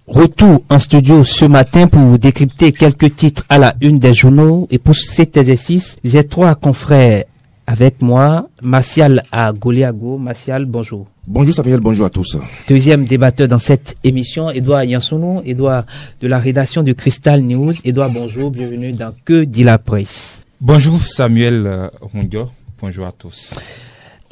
retour en studio ce matin pour vous décrypter quelques titres à la une des journaux. Et pour cet exercice, j'ai 3 confrères avec moi. Martial à Goliago. Martial, bonjour. Bonjour Samuel, bonjour à tous. Deuxième débatteur dans cette émission, Edouard Yansounou, Edouard de la rédaction de Crystal News. Edouard, bonjour, bienvenue dans Que dit la presse. Bonjour Samuel Rondio, bonjour à tous.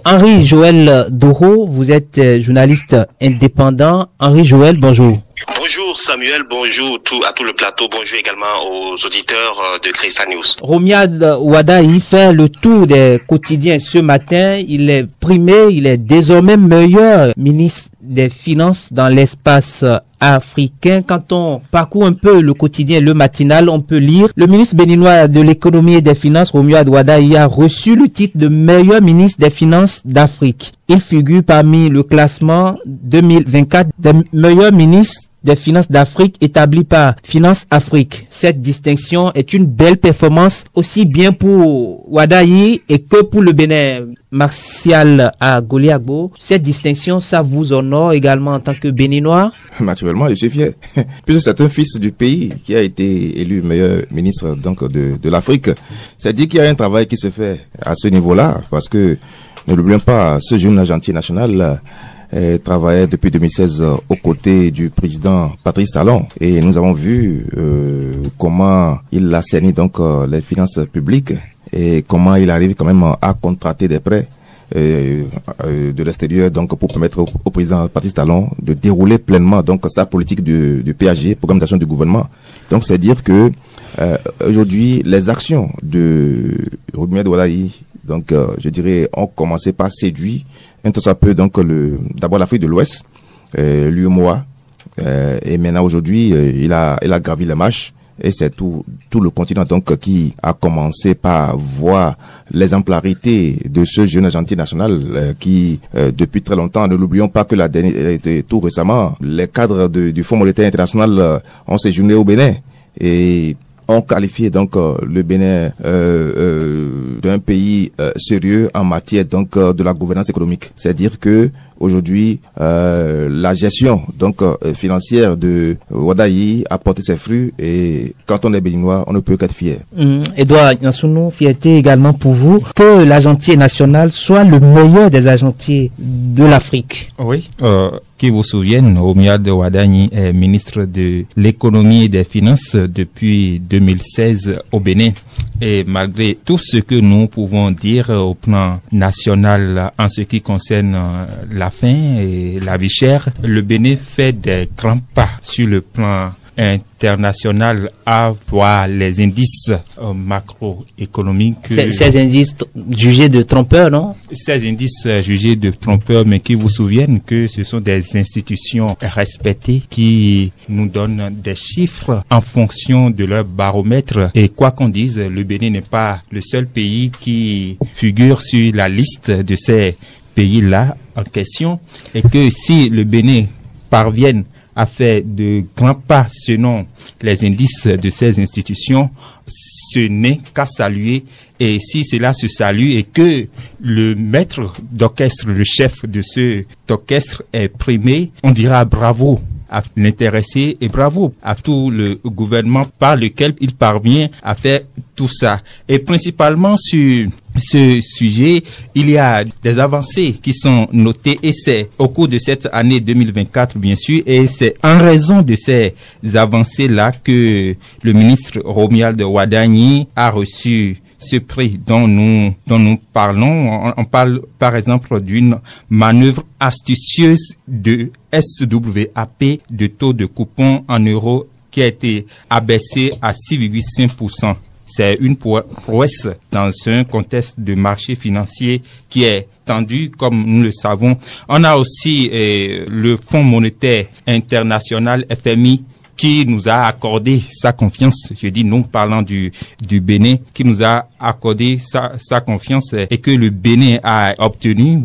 Henri Joël Doro, vous êtes journaliste indépendant. Henri Joël, bonjour. Bonjour Samuel, bonjour à tout le plateau, bonjour également aux auditeurs de Crystal News. Romiad Wadahi fait le tour des quotidiens ce matin. Il est primé, il est désormais meilleur ministre des Finances dans l'espace africain. Quand on parcourt un peu le quotidien, le matinal, on peut lire le ministre béninois de l'économie et des finances, Romiad Wadahi, a reçu le titre de meilleur ministre des Finances d'Afrique. Il figure parmi le classement 2024 des meilleurs ministres des finances d'Afrique établi par Finance Afrique. Cette distinction est une belle performance aussi bien pour Wadahi et que pour le Bénin. Martial à Goliago, cette distinction, ça vous honore également en tant que Béninois? Naturellement, je suis fier. Puisque c'est un fils du pays qui a été élu meilleur ministre donc de l'Afrique. C'est dire qu'il y a un travail qui se fait à ce niveau-là, parce que ne l'oublions pas, ce jeune agentier national travaillait depuis 2016 aux côtés du président Patrice Talon, et nous avons vu comment il assainit donc les finances publiques et comment il arrive quand même à contracter des prêts de l'extérieur donc pour permettre au président Patrice Talon de dérouler pleinement donc sa politique du PAG, programme d'action du gouvernement. Donc c'est dire que aujourd'hui les actions de Romiad Wadahi donc je dirais ont commencé par séduire un tout ça peu donc d'abord l'Afrique de l'Ouest, l'UEMOA, et maintenant aujourd'hui il a gravi les marches. Et c'est tout le continent donc qui a commencé par voir l'exemplarité de ce jeune agentier national qui depuis très longtemps, ne l'oublions pas que tout récemment, les cadres du Fonds monétaire international ont séjourné au Bénin et ont qualifié donc le Bénin d'un pays sérieux en matière donc de la gouvernance économique. C'est-à-dire que aujourd'hui la gestion donc financière de Wadahi a porté ses fruits, et quand on est béninois, on ne peut qu'être fier. Edouard Yansounou, fierté également pour vous que l'agentier national soit le meilleur des agentiers de l'Afrique. Oui. Qui vous souviennent, Romiad Wadahi est ministre de l'économie et des finances depuis 2016 au Bénin. Et malgré tout ce que nous pouvons dire au plan national en ce qui concerne la faim et la vie chère, le Bénin fait des grands pas sur le plan international à voir les indices macroéconomiques. Ces indices jugés de trompeurs, non? Ces indices jugés de trompeurs, mais qui vous souviennent que ce sont des institutions respectées qui nous donnent des chiffres en fonction de leur baromètre. Et quoi qu'on dise, le Bénin n'est pas le seul pays qui figure sur la liste de ces pays-là en question, et que si le Bénin parvienne a fait de grands pas selon les indices de ces institutions, ce n'est qu'à saluer. Et si cela se salue et que le maître d'orchestre, le chef de cet orchestre est primé, on dira bravo à l'intéressé et bravo à tout le gouvernement par lequel il parvient à faire tout ça. Et principalement sur ce sujet, il y a des avancées qui sont notées, et c'est au cours de cette année 2024 bien sûr, et c'est en raison de ces avancées-là que le ministre Romiad Wadahi a reçu ce prix dont nous parlons. On parle par exemple d'une manœuvre astucieuse de SWAP de taux de coupon en euros qui a été abaissé à 6,5%. C'est une prouesse dans un contexte de marché financier qui est tendu, comme nous le savons. On a aussi le Fonds monétaire international, FMI, qui nous a accordé sa confiance. Je dis nous parlant du Bénin, qui nous a accordé sa confiance et que le Bénin a obtenu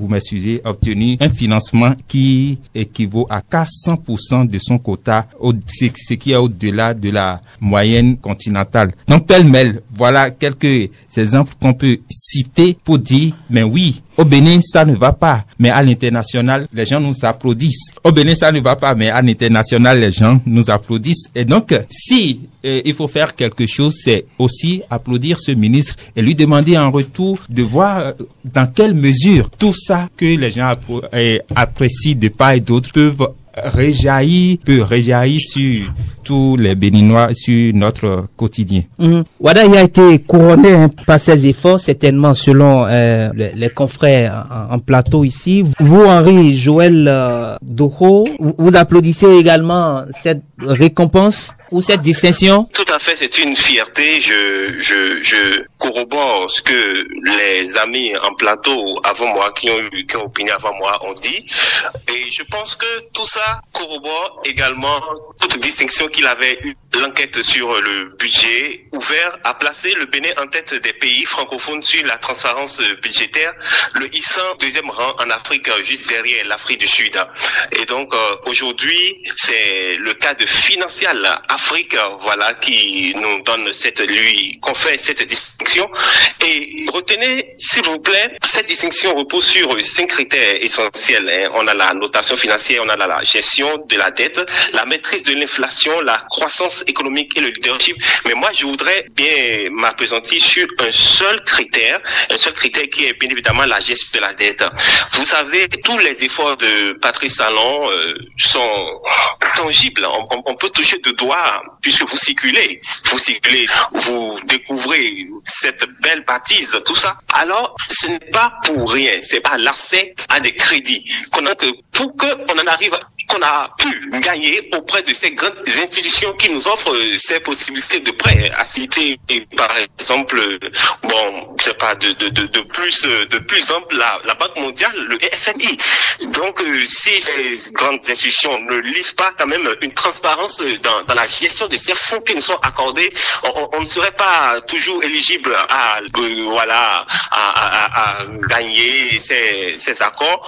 un financement qui équivaut à 400% de son quota, ce qui est au-delà de la moyenne continentale. Donc, pêle-mêle, voilà quelques exemples qu'on peut citer pour dire, mais oui, au Bénin, ça ne va pas, mais à l'international, les gens nous applaudissent. Au Bénin, ça ne va pas, mais à l'international, les gens nous applaudissent. Et donc, si il faut faire quelque chose, c'est aussi applaudir ce ministre et lui demander en retour de voir dans quelle mesure tout ça que les gens apprécient de part et d'autre peut réjaillir sur tous les Béninois, sur notre quotidien. Wadaï a été couronné par ses efforts, certainement selon les confrères en plateau ici. Vous, Henri Joël Doro, vous applaudissez également cette récompense ou cette distinction? Tout à fait, c'est une fierté. Je corrobore ce que les amis en plateau avant moi, qui ont opiné avant moi, ont dit. Et je pense que tout ça corrobore également toute distinction qu'il avait eu. L'enquête sur le budget ouvert a placé le Bénin en tête des pays francophones sur la transparence budgétaire, le hissant deuxième rang en Afrique, juste derrière l'Afrique du Sud. Et donc aujourd'hui, c'est le cas de Financial Afrique, voilà, qui nous donne confère cette distinction. Et retenez, s'il vous plaît, cette distinction repose sur 5 critères essentiels. On a la notation financière, on a la gestion de la dette, la maîtrise de l'inflation, la croissance économique et le leadership. Mais moi, je voudrais bien m'appesantir sur un seul critère qui est bien évidemment la gestion de la dette. Vous savez, tous les efforts de Patrice Talon sont tangibles. On peut toucher de doigt puisque vous circulez, vous découvrez cette belle bâtisse, tout ça. Alors, ce n'est pas pour rien, c'est pas l'accès à des crédits qu'on a qu'on a pu gagner auprès de ces grandes institutions qui nous offrent ces possibilités de prêt. À citer, par exemple, c'est pas de plus ample, la Banque mondiale, le FMI. Donc, si ces grandes institutions ne lisent pas quand même une transparence dans la gestion de ces fonds qui nous sont accordés, on ne serait pas toujours éligible à gagner ces accords.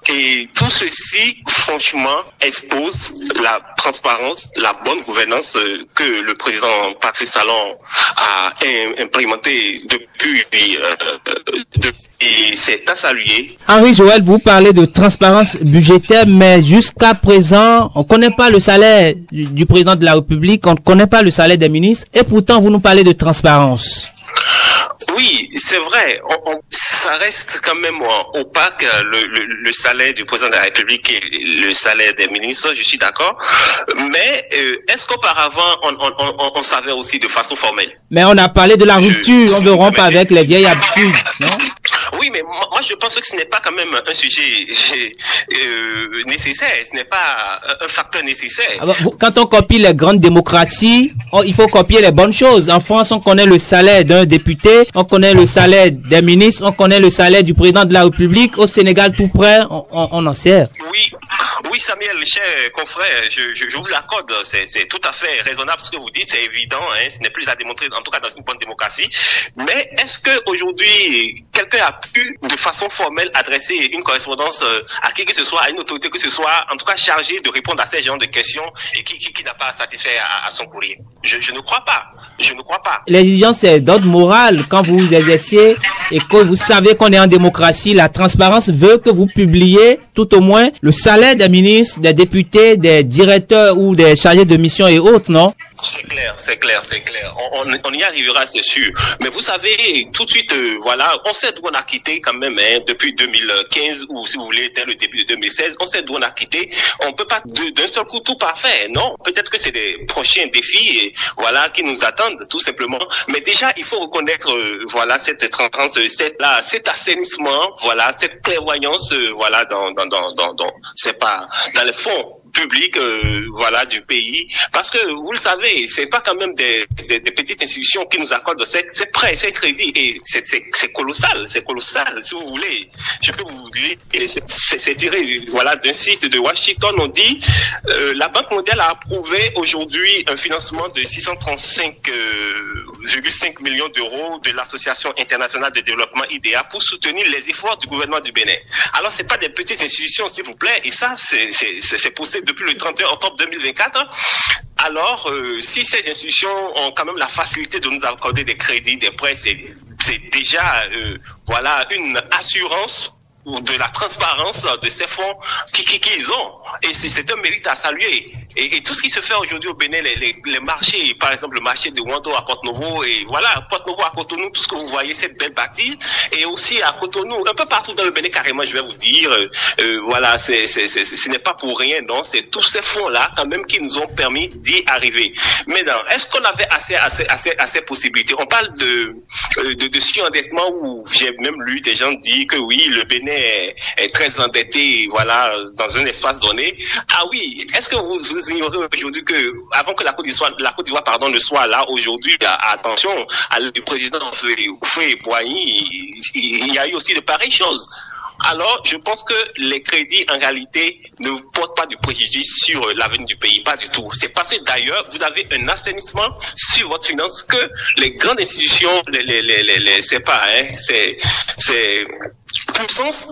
Et tout ceci, franchement, expose la transparence, la bonne gouvernance que le président Patrice Talon a implémenté depuis c'est à saluer. Henri Joël, vous parlez de transparence budgétaire, mais jusqu'à présent, on ne connaît pas le salaire du président de la République, on ne connaît pas le salaire des ministres, et pourtant vous nous parlez de transparence. Oui, c'est vrai. Ça reste quand même opaque, le salaire du président de la République et le salaire des ministres, je suis d'accord. Mais est-ce qu'auparavant, on savait aussi de façon formelle? Mais on a parlé de la rupture, on veut rompre avec les vieilles habitudes, non? Oui, mais moi je pense que ce n'est pas quand même un sujet nécessaire, ce n'est pas un facteur nécessaire. Alors, quand on copie les grandes démocraties, il faut copier les bonnes choses. En France, on connaît le salaire d'un député, on connaît le salaire des ministres, on connaît le salaire du président de la République. Au Sénégal, tout près, on en sert. Oui, Samuel, cher confrère, je vous l'accorde, c'est tout à fait raisonnable ce que vous dites, c'est évident, ce n'est plus à démontrer, en tout cas dans une bonne démocratie. Mais est-ce que aujourd'hui quelqu'un a pu, de façon formelle, adresser une correspondance à qui que ce soit, à une autorité que ce soit, en tout cas chargée de répondre à ces genres de questions et qui n'a pas satisfait à son courrier? Je ne crois pas. Je ne crois pas. L'exigence est d'ordre moral. Quand vous exercez et que vous savez qu'on est en démocratie, la transparence veut que vous publiez tout au moins le salaire des ministres, des députés, des directeurs ou des chargés de mission et autres, non? C'est clair. On y arrivera, c'est sûr. Mais vous savez, tout de suite, on sait d'où on a quitté quand même, depuis 2015 ou si vous voulez, dès le début de 2016, on sait d'où on a quitté. On peut pas d'un seul coup tout parfait, non? Peut-être que c'est des prochains défis, qui nous attendent, tout simplement. Mais déjà, il faut reconnaître, cette transparence, cet assainissement, cette clairvoyance, c'est pas dans les fonds publiques, voilà, du pays. Parce que, vous le savez, c'est pas quand même des petites institutions qui nous accordent ces prêts, ces crédits. Et c'est colossal, si vous voulez. Je peux vous dire, c'est tiré, voilà, d'un site de Washington. On dit, la Banque mondiale a approuvé aujourd'hui un financement de 635,5 millions d'euros de l'Association internationale de développement IDEA pour soutenir les efforts du gouvernement du Bénin. Alors, c'est pas des petites institutions, s'il vous plaît, et ça, c'est possible depuis le 31 octobre 2024. Alors, si ces institutions ont quand même la facilité de nous accorder des crédits, des prêts, c'est déjà, voilà, une assurance de la transparence de ces fonds qu'ils ont. Et c'est un mérite à saluer. Et tout ce qui se fait aujourd'hui au Bénin, les marchés, par exemple le marché de Wando à Porte-Novo, et voilà, Porte-Novo à Cotonou, tout ce que vous voyez, cette belle bâtisse, et aussi à Cotonou, un peu partout dans le Bénin carrément, je vais vous dire, voilà, ce n'est pas pour rien, non, c'est tous ces fonds-là, quand même, qui nous ont permis d'y arriver. Maintenant, est-ce qu'on avait assez possibilités? On parle de surendettement, où j'ai même lu des gens dire que oui, le Bénin est très endetté, voilà, dans un espace donné. Ah oui, est-ce que vous ignorez aujourd'hui que, avant que la Côte d'Ivoire, ne soit là aujourd'hui, attention, le président Houphouët-Boigny, il y a eu aussi de pareilles choses. Alors, je pense que les crédits, en réalité, ne vous portent pas du préjudice sur l'avenir du pays, pas du tout. C'est parce que, d'ailleurs, vous avez un assainissement sur votre finance que les grandes institutions, c'est puissance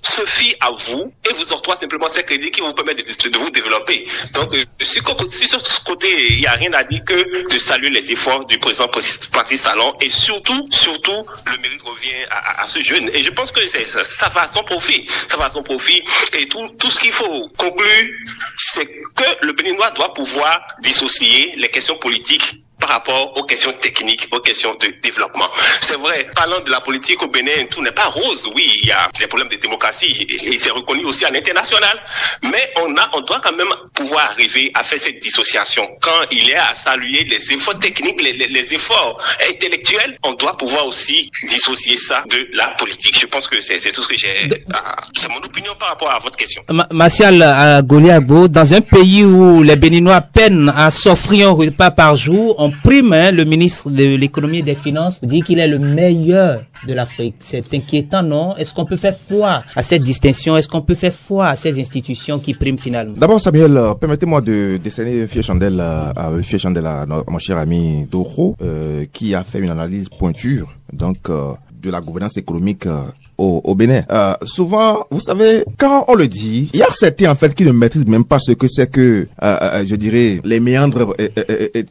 se fie à vous et vous octroie simplement ces crédits qui vous permettent de vous développer. Donc, sur ce côté, il n'y a rien à dire que de saluer les efforts du président Patrice Talon, et surtout, le mérite revient à ce jeune. Et je pense que ça va à son profit. Ça va à son profit. Et tout ce qu'il faut conclure, c'est que le Béninois doit pouvoir dissocier les questions politiques par rapport aux questions techniques, aux questions de développement. C'est vrai, parlant de la politique au Bénin, tout n'est pas rose. Oui, il y a des problèmes de démocratie et c'est reconnu aussi à l'international. Mais on doit quand même pouvoir arriver à faire cette dissociation. Quand il est à saluer les efforts techniques, les efforts intellectuels, on doit pouvoir aussi dissocier ça de la politique. Je pense que c'est tout ce que j'ai. C'est mon opinion par rapport à votre question. Martial Goliago, dans un pays où les Béninois peinent à s'offrir un repas par jour, on prime, le ministre de l'économie et des finances dit qu'il est le meilleur de l'Afrique. C'est inquiétant, non? Est-ce qu'on peut faire foi à cette distinction? Est-ce qu'on peut faire foi à ces institutions qui priment finalement? D'abord, Samuel, permettez-moi de décerner une fière chandelle à mon cher ami Doro, qui a fait une analyse pointure, donc, de la gouvernance économique au Bénin. Souvent, vous savez, quand on le dit, il y a certains en fait qui ne maîtrisent même pas ce que c'est que, je dirais, les méandres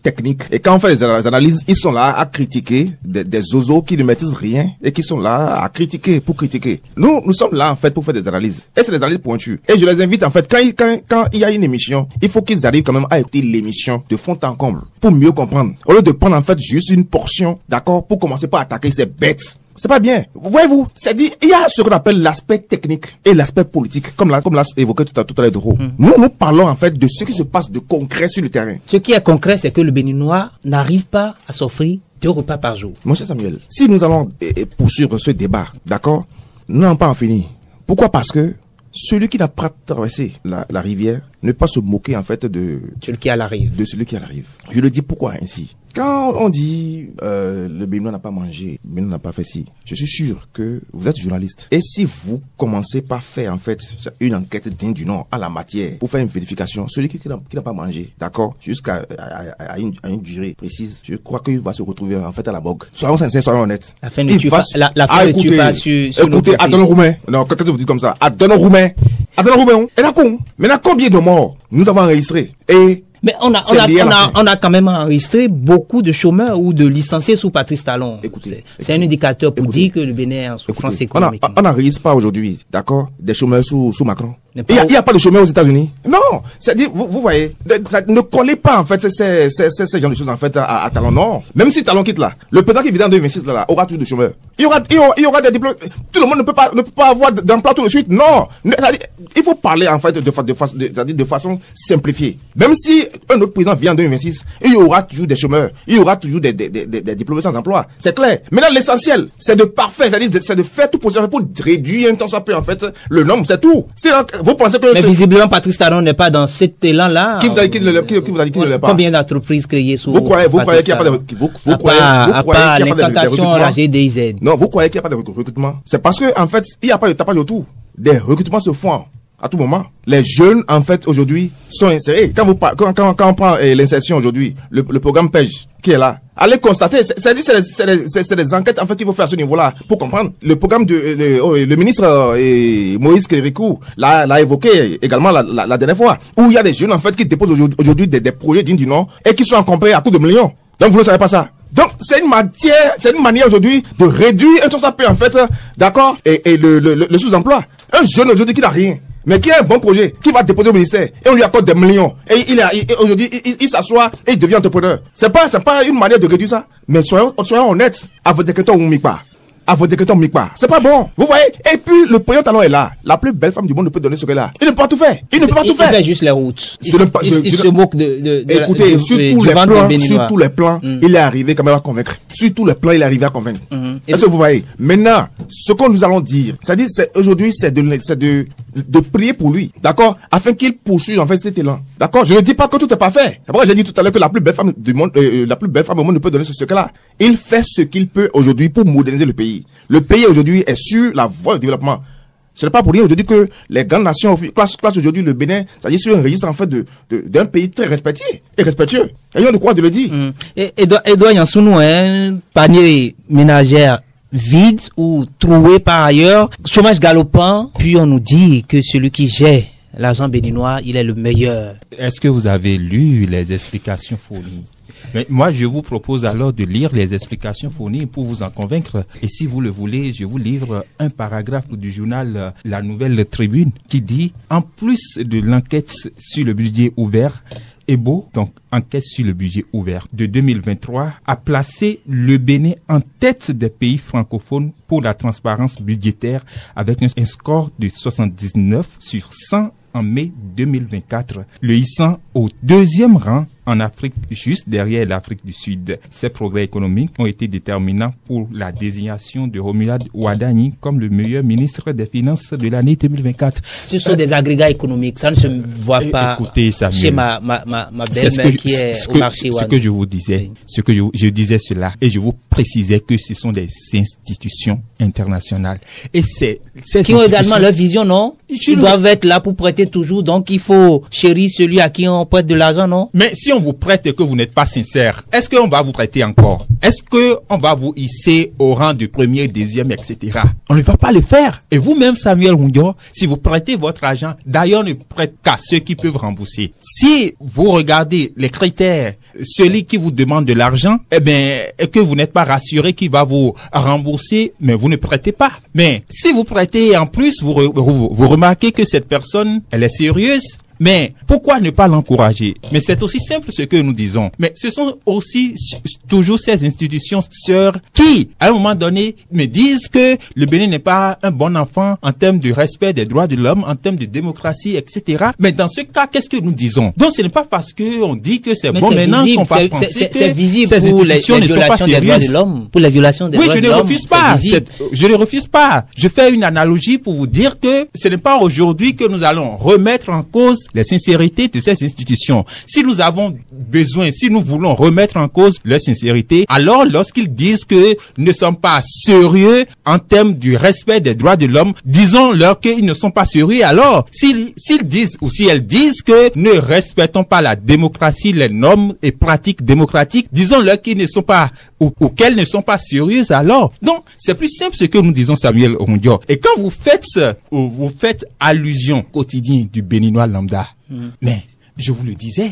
techniques. Et quand on fait les analyses, ils sont là à critiquer des zozos qui ne maîtrisent rien et qui sont là à critiquer pour critiquer. Nous sommes là en fait pour faire des analyses. Et c'est des analyses pointues. Et je les invite en fait, quand il y a une émission, il faut qu'ils arrivent quand même à écouter l'émission de fond en comble pour mieux comprendre. Au lieu de prendre en fait juste une portion, d'accord, pour commencer par attaquer ces bêtes. C'est pas bien. Voyez-vous, c'est-à-dire, il y a ce qu'on appelle l'aspect technique et l'aspect politique, comme l'a évoqué tout à l'heure Doro. Nous parlons en fait de ce qui se passe de concret sur le terrain. Ce qui est concret, c'est que le Béninois n'arrive pas à s'offrir 2 repas par jour. Mon cher Samuel, si nous allons poursuivre ce débat, d'accord, nous n'avons pas en fini. Pourquoi? Parce que celui qui n'a pas traversé la rivière ne peut pas se moquer en fait de celui qui a la rive. De celui qui a la rive. Je le dis pourquoi ainsi. Quand on dit le Béninois n'a pas mangé, le Béninois n'a pas fait ci, je suis sûr que vous êtes journaliste. Et si vous commencez par faire en fait une enquête digne du nom à la matière pour faire une vérification, celui qui n'a pas mangé, d'accord, jusqu'à une durée précise, je crois qu'il va se retrouver en fait à la morgue. Soyons sincères, soyons honnêtes. La fin ne tue pas, écoutez, Adon Roumain, non, qu'est-ce que vous dites comme ça? Adon Roumain, elle a con. Maintenant, combien de morts nous avons enregistrés? Et mais on a quand même enregistré beaucoup de chômeurs ou de licenciés sous Patrice Talon. Écoutez, c'est un indicateur pour dire que le Bénin est en souffrance économique. On n'enregistre pas aujourd'hui, d'accord, des chômeurs sous Macron. Il n'y a pas de chômeurs aux États-Unis. Non, c'est-à-dire, vous voyez, ne collez pas en fait ces genre de choses en fait à Talon. Non, même si Talon quitte là, le président qui vient en 2026 là aura toujours de chômeurs. Il y aura des diplômes. Tout le monde ne peut pas avoir d'emploi tout de suite. Non, il faut parler en fait de façon simplifiée. Même si un autre président vient en 2026, il y aura toujours des chômeurs, il y aura toujours des diplômés sans emploi. C'est clair. Maintenant, l'essentiel, c'est de parfaire, c'est-à-dire c'est de faire tout possible pour réduire un temps soit peu, en fait, le nombre, c'est tout. Vous pensez que... Mais visiblement, Patrice Talon n'est pas dans cet élan-là. Qui vous a dit qu'il ne l'est pas? Combien d'entreprises créées sous... Vous croyez qu'il n'y a pas de... Vous croyez qu'il n'y a pas de recrutement? La GDZ. Non, vous croyez qu'il n'y a pas de recrutement? C'est parce que, en fait, il n'y a pas de retour. Des recrutements se font à tout moment. Les jeunes, en fait, aujourd'hui, sont insérés. Quand on prend l'insertion aujourd'hui, le programme PEJ, qui est là, allez constater, c'est des enquêtes, en fait, qu'il faut faire à ce niveau-là, pour comprendre. Le programme le ministre Moïse Kérékou l'a évoqué également la dernière fois, où il y a des jeunes, en fait, qui déposent aujourd'hui des projets dignes du nom, et qui sont encombrés à coups de millions. Donc, vous ne savez pas ça. Donc, c'est une manière aujourd'hui de réduire un tout ça peut, en fait, d'accord, et le sous-emploi. Un jeune aujourd'hui qui n'a rien, mais qui a un bon projet, qui va déposer au ministère, et on lui accorde des millions, et aujourd'hui, il s'assoit et il devient entrepreneur. C'est pas une manière de réduire ça. Mais soyons honnêtes, à votre décréton ou pas. À votre décréton pas. C'est pas bon. Vous voyez? Et puis, le président Talon est là. La plus belle femme du monde ne peut donner ce qu'elle a. Il ne peut pas tout faire. Il fait juste les routes. Il se moque écoutez, sur tous les plans, il est arrivé quand même à convaincre. Sur tous les plans, il est arrivé à convaincre. Est-ce que vous voyez? Maintenant, ce que nous allons dire, c'est-à-dire, aujourd'hui, c'est de prier pour lui. D'accord? Afin qu'il poursuive, en fait, cet élan. D'accord? Je ne dis pas que tout n'est pas fait. Après, j'ai dit tout à l'heure que la plus belle femme du monde, la plus belle femme au monde ne peut donner ce qu'elle a. Il fait ce qu'il peut aujourd'hui pour moderniser le pays. Le pays aujourd'hui est sur la voie du développement. Ce n'est pas pour rien aujourd'hui que les grandes nations placent aujourd'hui le Bénin, c'est-à-dire sur un registre en fait d'un pays très respecté et respectueux. Ayons de quoi de le dire. Edouard Yansounou, un panier ménagère vide ou troué par ailleurs, chômage galopant, puis on nous dit que celui qui gère l'argent béninois, il est le meilleur. Est-ce que vous avez lu les explications fournies? Mais moi, je vous propose alors de lire les explications fournies pour vous en convaincre. Et si vous le voulez, je vous livre un paragraphe du journal La Nouvelle Tribune qui dit, en plus de l'enquête sur le budget ouvert, EBO, donc enquête sur le budget ouvert de 2023, a placé le Bénin en tête des pays francophones pour la transparence budgétaire avec un score de 79 sur 100 en mai 2024, le hissant au deuxième rang en Afrique, juste derrière l'Afrique du Sud. Ces progrès économiques ont été déterminants pour la désignation de Romuald Wadani comme le meilleur ministre des Finances de l'année 2024. Ce sont des agrégats économiques, ça ne se voit pas. Écoutez, Samuel, chez ma belle-mère qui est au marché. Ce que je vous disais, je disais cela, et je vous précisais que ce sont des institutions internationales. Et qui ont également leur vision, non? Ils doivent être là pour prêter toujours, donc il faut chérir celui à qui on prête de l'argent, non? Mais si on vous prête et que vous n'êtes pas sincère, est-ce qu'on va vous prêter encore? Est-ce qu'on va vous hisser au rang de premier, deuxième, etc.? On ne va pas le faire. Et vous-même, Samuel Hundio, si vous prêtez votre argent, d'ailleurs ne prêtez qu'à ceux qui peuvent rembourser. Si vous regardez les critères, celui qui vous demande de l'argent, eh bien, et que vous n'êtes pas rassuré qu'il va vous rembourser, mais vous ne prêtez pas. Mais si vous prêtez en plus, vous remarquez que cette personne, elle est sérieuse. Mais pourquoi ne pas l'encourager? Mais c'est aussi simple ce que nous disons. Mais ce sont aussi toujours ces institutions sœurs qui, à un moment donné, me disent que le Bénin n'est pas un bon enfant en termes de respect des droits de l'homme, en termes de démocratie, etc. Mais dans ce cas, qu'est-ce que nous disons? Donc ce n'est pas parce que on dit que c'est bon maintenant qu'on va penser que c'est visible ces pour institutions ne sont pas des droits de l'homme, pour les violations des droits de l'homme. Oui, je ne refuse pas. Je fais une analogie pour vous dire que ce n'est pas aujourd'hui que nous allons remettre en cause la sincérité de ces institutions. Si nous avons besoin, si nous voulons remettre en cause leur sincérité, alors lorsqu'ils disent que nous ne sommes pas sérieux en termes du respect des droits de l'homme, disons-leur qu'ils ne sont pas sérieux. Alors, s'ils disent ou si elles disent que ne respectons pas la démocratie, les normes et pratiques démocratiques, disons-leur qu'ils ne sont pas ou qu'elles ne sont pas sérieuses alors. Donc, c'est plus simple ce que nous disons, Samuel Hundio. Et quand vous faites allusion au quotidien du Béninois lambda, mais je vous le disais,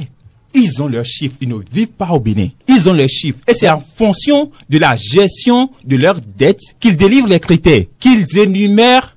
ils ont leurs chiffres, ils ne vivent pas au Bénin. Ils ont leurs chiffres. Et c'est en fonction de la gestion de leurs dettes qu'ils délivrent les critères, qu'ils énumèrent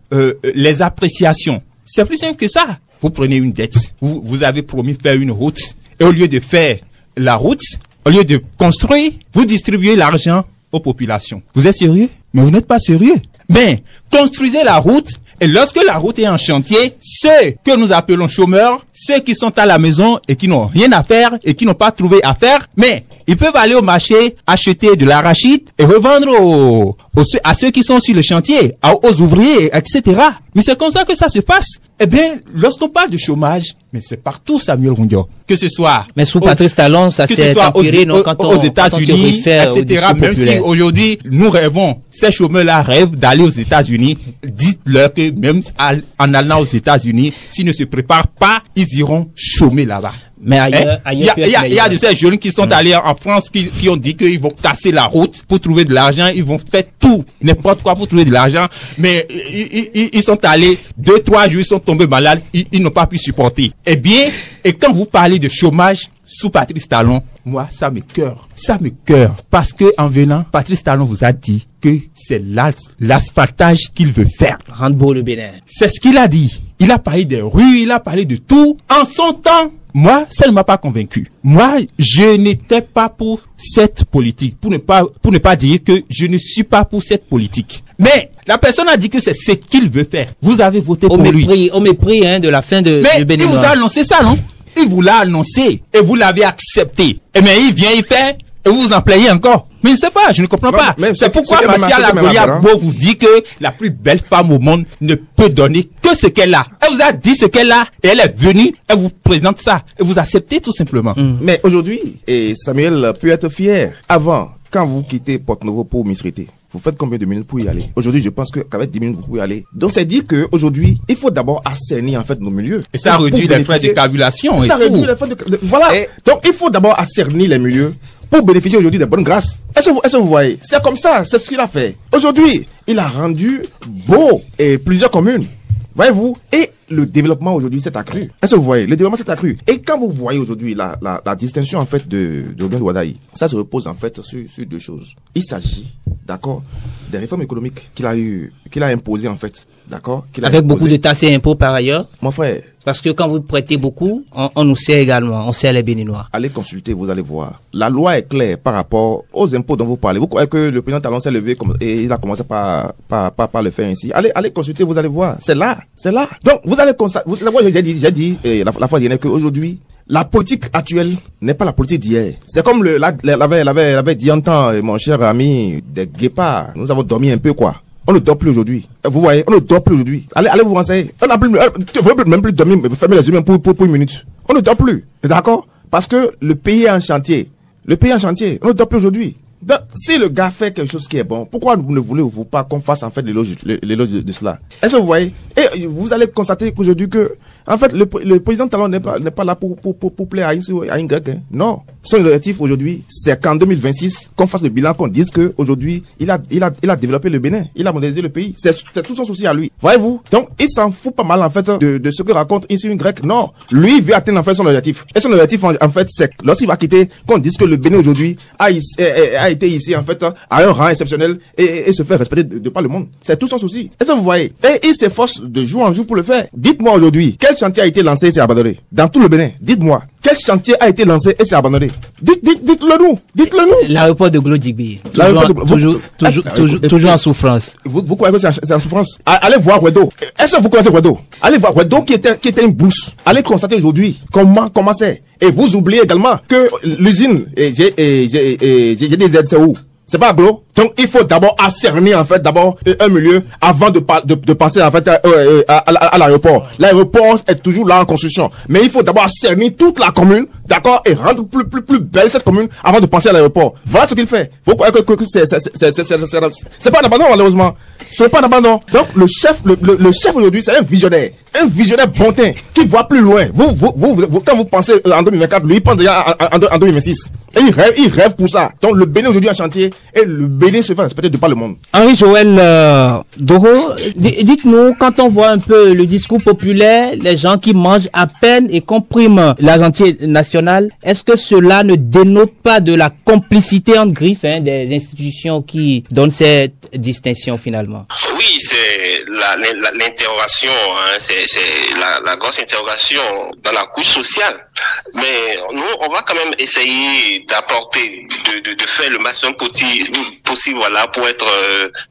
les appréciations. C'est plus simple que ça. Vous prenez une dette, vous avez promis de faire une route, et au lieu de faire la route, au lieu de construire, vous distribuez l'argent aux populations. Vous êtes sérieux? Mais vous n'êtes pas sérieux. Mais construisez la route, et lorsque la route est en chantier, ceux que nous appelons chômeurs ceux qui sont à la maison et qui n'ont rien à faire et qui n'ont pas trouvé à faire, mais ils peuvent aller au marché, acheter de l'arachide et revendre à ceux qui sont sur le chantier, aux ouvriers, etc. Mais c'est comme ça que ça se passe. Eh bien, lorsqu'on parle de chômage, mais c'est partout, Samuel Rundio, que ce soit... Mais sous Patrice Talon, ça s'est empiré, non, quand aux États-Unis, etc. Même si aujourd'hui, nous rêvons, ces chômeurs-là rêvent d'aller aux États-Unis, dites-leur que même en allant aux États-Unis, s'ils ne se préparent pas, ils iront chômer là-bas. Mais ailleurs, il y a de ces jeunes qui sont allés en France qui ont dit qu'ils vont casser la route pour trouver de l'argent, ils vont faire tout, n'importe quoi pour trouver de l'argent, mais ils sont allés 2-3 jours, ils sont tombés malades, ils n'ont pas pu supporter. Eh bien, et quand vous parlez de chômage sous Patrice Talon, moi, ça me cœur, parce que en venant, Patrice Talon vous a dit que c'est l'asphaltage qu'il veut faire. Rendre beau le Bénin. C'est ce qu'il a dit. Il a parlé des rues, il a parlé de tout. En son temps, moi, ça ne m'a pas convaincu. Moi, je n'étais pas pour cette politique. Pour ne pas dire que je ne suis pas pour cette politique. Mais la personne a dit que c'est ce qu'il veut faire. Vous avez voté pour lui. Au mépris de la fin du Bénin. Il vous a annoncé ça, non? Il vous l'a annoncé et vous l'avez accepté. Et mais il vient y faire et vous vous en plaignez encore. Mais je ne sais pas, je ne comprends pas. C'est pourquoi Martial Agolia-Bo vous dit que la plus belle femme au monde ne peut donner que ce qu'elle a. Elle vous a dit ce qu'elle a et elle est venue, elle vous présente ça et vous acceptez tout simplement. Mais aujourd'hui, Samuel peut être fier. Avant, quand vous quittez Porte-Novo pour Misrité, vous faites combien de minutes pour y aller? Aujourd'hui, je pense qu'avec 10 minutes, vous pouvez y aller. Donc, c'est dire qu'aujourd'hui, il faut d'abord assainir, en fait, nos milieux. Et ça réduit les frais de carburation et tout. Réduit les frais de... Voilà. Donc, il faut d'abord assainir les milieux pour bénéficier aujourd'hui des bonnes grâces. Est-ce que vous voyez? C'est comme ça, c'est ce qu'il a fait. Aujourd'hui, il a rendu beau et plusieurs communes. Voyez-vous? Et le développement aujourd'hui s'est accru. Est-ce que vous voyez? Le développement s'est accru. Et quand vous voyez aujourd'hui la distinction en fait de Robin Ouadaï, ça se repose en fait sur deux choses. Il s'agit, d'accord, des réformes économiques qu'il a imposées en fait, d'accord? Avec beaucoup de taxes et impôts par ailleurs. Mon frère. Parce que quand vous prêtez beaucoup, on nous sert également, on sert les Béninois. Allez consulter, vous allez voir. La loi est claire par rapport aux impôts dont vous parlez. Vous croyez que le président Talon s'est levé et il a commencé par le faire ainsi. Allez consulter, vous allez voir. C'est là. Donc, vous allez constater, j'ai dit la fois dernière qu'aujourd'hui, la politique actuelle n'est pas la politique d'hier. C'est comme l'avait dit en temps, mon cher ami, des guépards. Nous avons dormi un peu, quoi. On ne dort plus aujourd'hui. Vous voyez, on ne dort plus aujourd'hui. Allez vous renseigner. On n'a plus, même plus dormir, fermer les yeux même pour une minute. On ne dort plus. D'accord? Parce que le pays est en chantier. On ne dort plus aujourd'hui. Donc, si le gars fait quelque chose qui est bon, pourquoi ne voulez-vous pas qu'on fasse en fait l'éloge de cela? Est-ce que vous voyez? Et vous allez constater qu'aujourd'hui que, en fait, le président Talon n'est pas là pour plaire à une grec, hein. Non. Son objectif aujourd'hui, c'est qu'en 2026, qu'on fasse le bilan, qu'on dise que aujourd'hui, il a développé le Bénin. Il a modernisé le pays. C'est tout son souci à lui. Voyez-vous? Donc, il s'en fout pas mal, en fait, de ce que raconte ici une grecque. Non. Lui, il veut atteindre, en fait, son objectif. Et son objectif, en fait, c'est lorsqu'il va quitter, qu'on dise que le Bénin aujourd'hui a été ici, en fait, à un rang exceptionnel et se faire respecter de par le monde. C'est tout son souci. Est-ce que vous voyez? Et il s'efforce de jour en jour pour le faire. Dites-moi aujourd'hui, quel chantier a été lancé et s'est abandonné? Dans tout le Bénin. Dites-moi. Quel chantier a été lancé et s'est abandonné? Dites-le nous. L'aéroport de Glodjigbi. Toujours en souffrance. Vous croyez que c'est en souffrance? Allez voir Wedo. Est-ce que vous connaissez Wedo? Allez voir Wedo qui était une bourse. Allez constater aujourd'hui comment c'est. Et vous oubliez également que l'usine, j'ai des aides, c'est où? C'est pas gros. Donc, il faut d'abord assainir, en fait, un milieu avant de penser, en fait, à l'aéroport. L'aéroport est toujours là en construction. Mais il faut d'abord assainir toute la commune, d'accord, et rendre plus belle cette commune avant de penser à l'aéroport. Voilà ce qu'il fait. Vous croyez que c'est pas un abandon, malheureusement. Ce n'est pas un abandon. Donc, le chef aujourd'hui, c'est un visionnaire bontin, qui voit plus loin. Quand vous pensez en 2024, lui, il pense déjà en 2026. Et il rêve pour ça. Donc, le Bénin aujourd'hui en chantier, et le Bénin se fait respecter de par le monde. Henri-Joël Doro, dites-nous, quand on voit un peu le discours populaire, les gens qui mangent à peine et compriment l'argentier national, est-ce que cela ne dénote pas de la complicité entre griffes des institutions qui donnent cette distinction finalement? Oui, oui, c'est l'interrogation, hein, c'est la grosse interrogation dans la couche sociale. Mais nous, on va quand même essayer d'apporter, de faire le maximum possible, voilà, pour être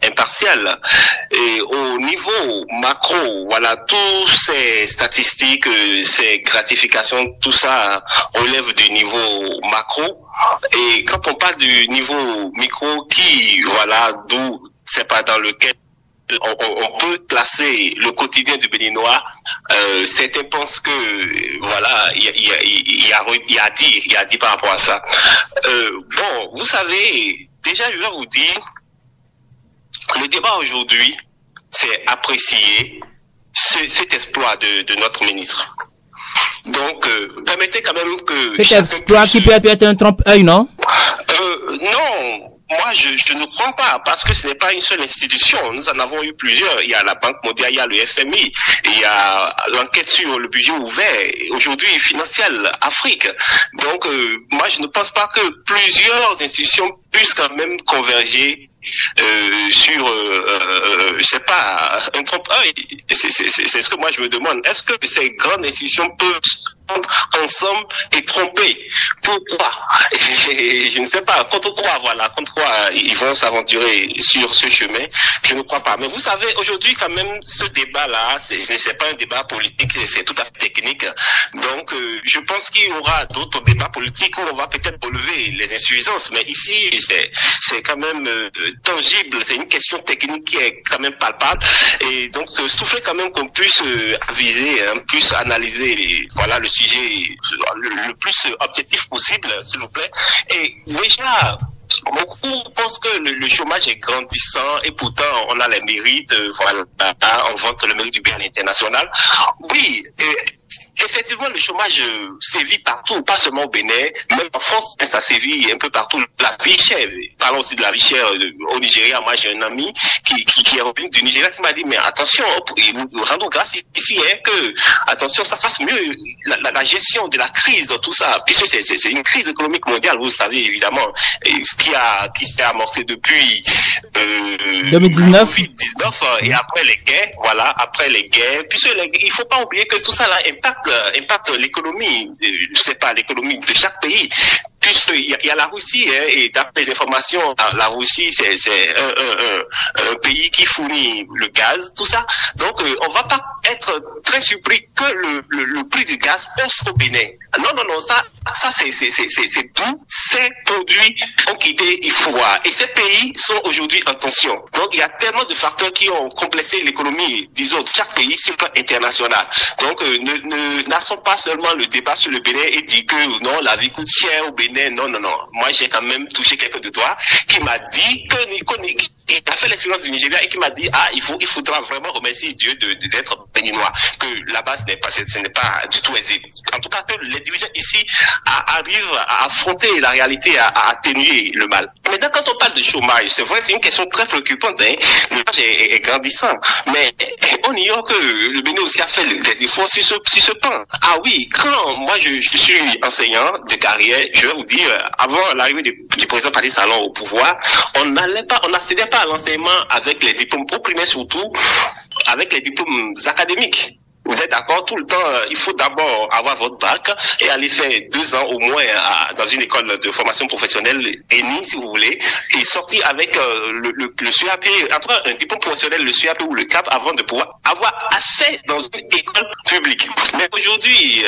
impartial. Et au niveau macro, voilà, tous ces statistiques, ces gratifications, tout ça relève du niveau macro. Et quand on parle du niveau micro, voilà, d'où c'est pas dans lequel on peut classer le quotidien du Béninois. Certains pensent que voilà, il y a à dire par rapport à ça. Bon, vous savez, déjà je vais vous dire, le débat aujourd'hui, c'est apprécier cet exploit de notre ministre. Donc, permettez quand même que... Cet exploit qui peut être un trompe-œil, non? Non. Moi, je ne crois pas, parce que ce n'est pas une seule institution. Nous en avons eu plusieurs. Il y a la Banque mondiale, il y a le FMI, il y a l'enquête sur le budget ouvert, aujourd'hui Financial Afrique. Donc, moi, je ne pense pas que plusieurs institutions puissent quand même converger sur, je sais pas, un trompe-œil. C'est ce que moi je me demande. Est-ce que ces grandes institutions peuvent ensemble et tromper? Pourquoi? Je ne sais pas. Contre quoi, voilà, contre quoi ils vont s'aventurer sur ce chemin? Je ne crois pas. Mais vous savez, aujourd'hui, quand même, ce débat-là, c'est pas un débat politique, c'est tout à fait technique. Donc, je pense qu'il y aura d'autres débats politiques où on va peut-être relever les insuffisances. Mais ici, c'est quand même tangible. C'est une question technique qui est quand même palpable. Et donc, souffler quand même qu'on puisse aviser, puisse analyser, voilà, le sujet le plus objectif possible, s'il vous plaît. Et déjà, beaucoup pensent que le chômage est grandissant et pourtant on a les mérites, voilà, on vante le mérite du bien international. Oui, effectivement, le chômage sévit partout, pas seulement au Bénin, même en France, ça sévit un peu partout. La vie chère, parlons aussi de la vie chère au Nigeria. Moi, j'ai un ami qui est revenu du Nigeria qui m'a dit, mais attention, nous rendons grâce ici, hein, que, attention, ça se passe mieux, la gestion de la crise, tout ça, puisque c'est une crise économique mondiale, vous le savez, évidemment, qui s'est amorcée depuis 2019. Et après les guerres, voilà, puisque il faut pas oublier que tout ça là impacte l'économie, je sais pas, l'économie de chaque pays. Puisqu'il y a la Russie, hein, et d'après les informations, la Russie, c'est un pays qui fournit le gaz, tout ça. Donc, on va pas être très surpris que le prix du gaz hausse au Bénin. Non, ça c'est tout. Ces produits ont quitté l'Ivoire. Et ces pays sont aujourd'hui en tension. Donc, il y a tellement de facteurs qui ont complexé l'économie, disons, de chaque pays sur le plan international. Donc, n'assons pas seulement le débat sur le Bénin et dire que non, la vie coûte cher au Bénin. Non. Moi, j'ai quand même touché quelqu'un de toi qui m'a dit qui a fait l'expérience du Nigeria et qui m'a dit, il faudra vraiment remercier Dieu d'être béninois, que là-bas, ce n'est pas du tout aisé. En tout cas, que les dirigeants ici arrivent à affronter la réalité, à atténuer le mal. Maintenant, quand on parle de chômage, c'est vrai, c'est une question très préoccupante, hein. Le chômage est grandissant, mais on ignore que le Bénin aussi a fait des efforts sur ce plan. Ah oui, quand moi je suis enseignant de carrière, je vais vous dire, avant l'arrivée du président Patrice Talon au pouvoir, on n'accédait pas à l'enseignement avec les diplômes, au primaire surtout, avec les diplômes académiques. Vous êtes d'accord? Tout le temps, il faut d'abord avoir votre bac et aller faire 2 ans au moins dans une école de formation professionnelle, ENI si vous voulez, et sortir avec le CAP, entre un diplôme professionnel, le CAP ou le CAP, avant de pouvoir avoir accès dans une école publique. Mais aujourd'hui,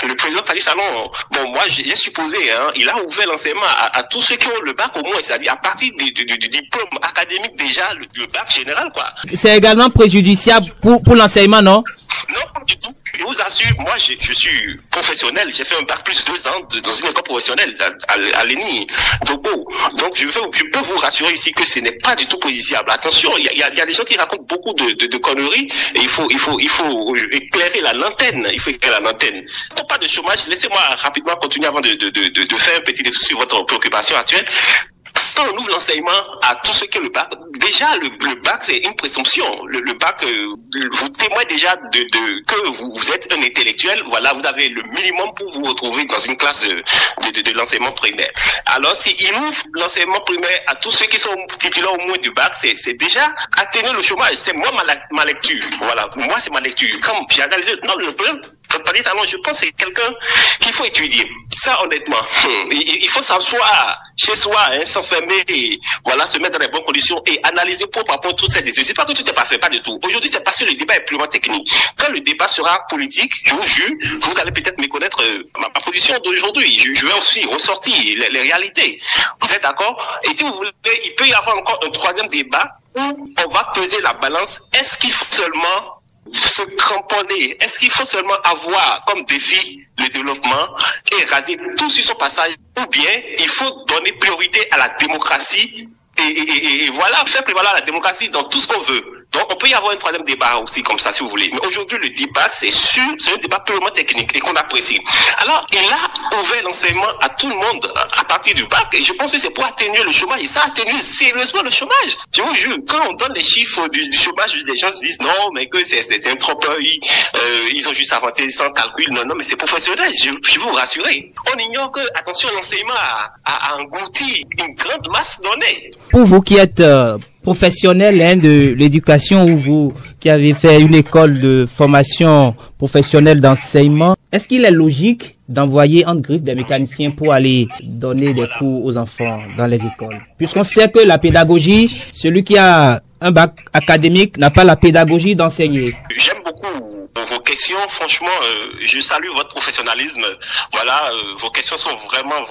le président Patrice Talon, bon, moi j'ai supposé, hein, il a ouvert l'enseignement à tous ceux qui ont le bac au moins, c'est-à-dire à partir du diplôme académique déjà, le bac général, quoi. C'est également préjudiciable pour l'enseignement, non? Non, pas du tout. Je vous assure, moi, je suis professionnel. J'ai fait un bac plus 2 ans dans une école professionnelle à l'ENI, Togo. Donc, je peux vous rassurer ici que ce n'est pas du tout préjudiciable. Attention, il y a des gens qui racontent beaucoup de conneries et il faut éclairer la lanterne. Il faut éclairer la lanterne. Pour pas de chômage, laissez-moi rapidement continuer avant de faire un petit détour sur votre préoccupation actuelle. quand on ouvre l'enseignement à tous ceux qui ont le bac, déjà le bac c'est une présomption. Le bac vous témoigne déjà que vous êtes un intellectuel. Voilà, vous avez le minimum pour vous retrouver dans une classe de l'enseignement primaire. Alors s'il ouvre l'enseignement primaire à tous ceux qui sont titulaires au moins du bac, c'est déjà atténuer le chômage. C'est moi ma lecture. Voilà, moi c'est ma lecture. Comme j'ai analysé, non, le président, je pense que c'est quelqu'un qu'il faut étudier. Ça, honnêtement, il faut s'asseoir chez soi, s'enfermer et voilà, se mettre dans les bonnes conditions et analyser pour rapport toutes ces décisions. C'est pas que tout est parfait, pas du tout. Aujourd'hui, c'est parce que le débat est purement technique. Quand le débat sera politique, je vous jure, vous allez peut-être méconnaître ma position d'aujourd'hui. Je vais aussi ressortir les réalités. Vous êtes d'accord? Et si vous voulez, il peut y avoir encore un troisième débat où on va peser la balance. Est-ce qu'il faut seulement se cramponner? Est-ce qu'il faut seulement avoir comme défi le développement et raser tout sur son passage, ou bien il faut donner priorité à la démocratie et voilà, faire prévaloir la démocratie dans tout ce qu'on veut? Donc on peut y avoir un troisième débat aussi comme ça si vous voulez. Mais aujourd'hui le débat c'est un débat purement technique et qu'on apprécie. Alors il a ouvert l'enseignement à tout le monde à partir du bac et je pense que c'est pour atténuer le chômage et ça atténue sérieusement le chômage. Je vous jure, quand on donne les chiffres du chômage, les gens se disent non mais que c'est un trompeur, ils ont juste inventé sans calcul. Non mais c'est professionnel, je vais vous rassurer. On ignore que, attention, l'enseignement a englouti une grande masse de données. Pour vous qui êtes professionnel de l'éducation, ou vous qui avez fait une école de formation professionnelle d'enseignement, est-ce qu'il est logique d'envoyer en griffe des mécaniciens pour aller donner des cours aux enfants dans les écoles? Puisqu'on sait que la pédagogie, celui qui a un bac académique n'a pas la pédagogie d'enseigner. J'aime beaucoup vos questions, franchement, je salue votre professionnalisme. Voilà, vos questions sont vraiment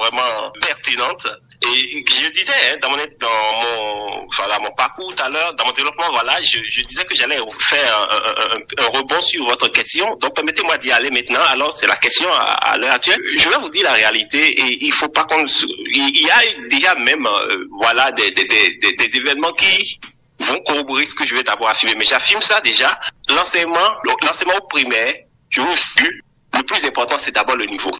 pertinentes. Et je disais dans mon parcours tout à l'heure, dans mon développement, voilà, je disais que j'allais faire un rebond sur votre question. Donc permettez-moi d'y aller maintenant. Alors c'est la question à l'heure actuelle. Je vais vous dire la réalité et il faut pas il y a déjà même voilà des événements qui vont corroborer ce que je vais d'abord affirmer. Mais j'affirme ça déjà. L'enseignement au primaire, je vous jure, le plus important c'est d'abord le niveau.